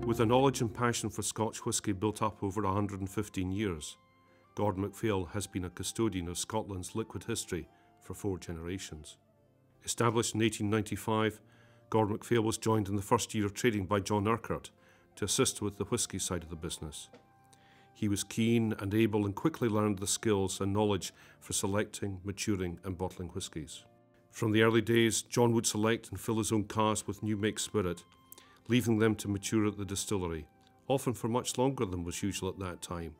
With a knowledge and passion for Scotch whisky built up over 115 years, Gordon MacPhail has been a custodian of Scotland's liquid history for 4 generations. Established in 1895, Gordon MacPhail was joined in the first year of trading by John Urquhart to assist with the whisky side of the business. He was keen and able and quickly learned the skills and knowledge for selecting, maturing and bottling whiskies. From the early days, John would select and fill his own casks with new make spirit, leaving them to mature at the distillery, often for much longer than was usual at that time,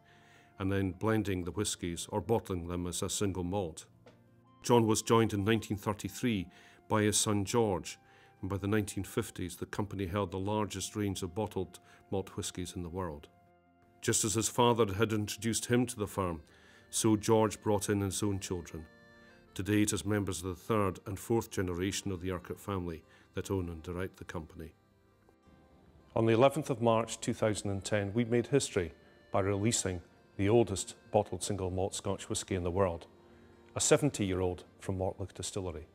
and then blending the whiskies or bottling them as a single malt. John was joined in 1933 by his son George, and by the 1950s the company held the largest range of bottled malt whiskies in the world. Just as his father had introduced him to the firm, so George brought in his own children. Today it is members of the 3rd and 4th generation of the Urquhart family that own and direct the company. On the 11th of March 2010, we made history by releasing the oldest bottled single malt Scotch whisky in the world, a 70-year-old from Mortlach Distillery.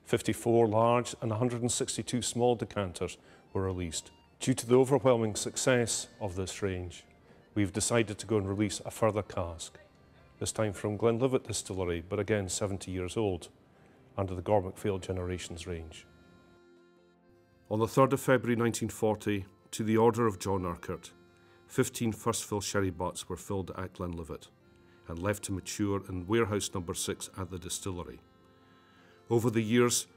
54 large and 162 small decanters were released. Due to the overwhelming success of this range, we've decided to go and release a further cask, this time from Glenlivet Distillery, but again 70 years old, under the Gordon MacPhail Generations range. On the 3rd of February 1940, to the order of John Urquhart, 15 first fill sherry butts were filled at Glenlivet and left to mature in warehouse number 6 at the distillery. Over the years,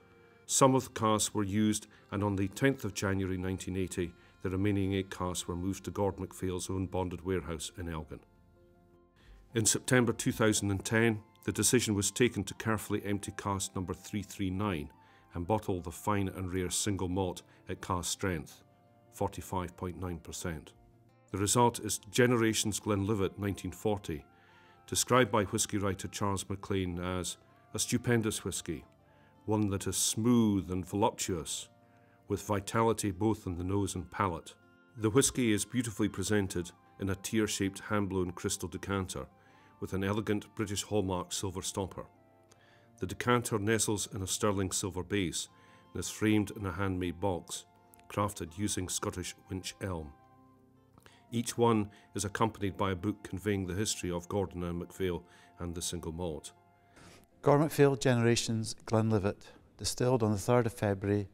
some of the casks were used, and on the 10th of January 1980, the remaining 8 casks were moved to Gordon MacPhail's own bonded warehouse in Elgin. In September 2010, the decision was taken to carefully empty cask number 339 and bottle the fine and rare single malt at cask strength, 45.9%. The result is Generations Glenlivet 1940, described by whisky writer Charles MacLean as a stupendous whisky, one that is smooth and voluptuous, with vitality both in the nose and palate. The whisky is beautifully presented in a tear-shaped hand-blown crystal decanter with an elegant British hallmark silver stopper. The decanter nestles in a sterling silver base and is framed in a handmade box, crafted using Scottish winch elm. Each one is accompanied by a book conveying the history of Gordon and MacPhail and the single malt. Gordon MacPhail Generations Glenlivet, distilled on the 3rd of February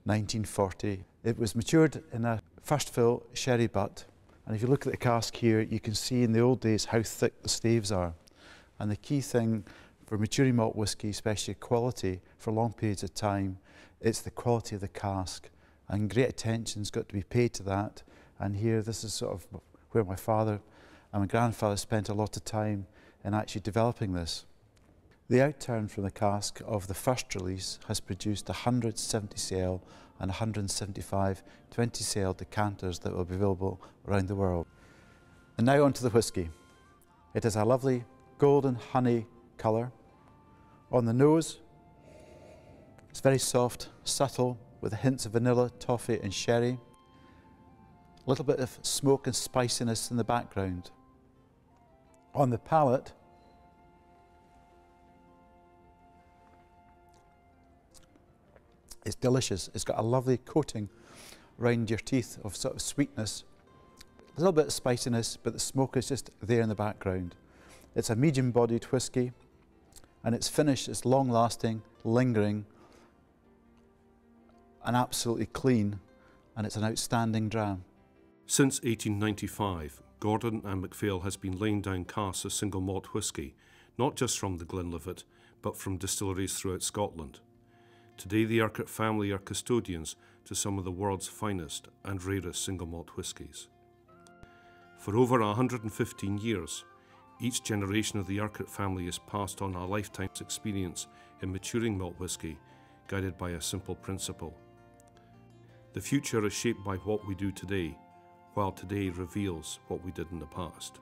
1940. It was matured in a first fill sherry butt, and if you look at the cask here, you can see in the old days how thick the staves are. And the key thing for maturing malt whisky, especially quality for long periods of time, it's the quality of the cask, and great attention's got to be paid to that. And here, this is sort of where my father and my grandfather spent a lot of time in actually developing this. The outturn from the cask of the first release has produced 170 cell and 175 20 cell decanters that will be available around the world. And now onto the whisky. It has a lovely golden honey colour. On the nose, it's very soft, subtle, with hints of vanilla, toffee and sherry. A little bit of smoke and spiciness in the background. On the palate, it's delicious. It's got a lovely coating around your teeth of sort of sweetness. A little bit of spiciness, but the smoke is just there in the background. It's a medium-bodied whisky, and its finish is long-lasting, lingering, and absolutely clean, and it's an outstanding dram. Since 1895, Gordon and MacPhail has been laying down casks of single malt whisky, not just from the Glenlivet, but from distilleries throughout Scotland. Today the Urquhart family are custodians to some of the world's finest and rarest single malt whiskies. For over 115 years, each generation of the Urquhart family has passed on a lifetime's experience in maturing malt whisky, guided by a simple principle. The future is shaped by what we do today, while today reveals what we did in the past.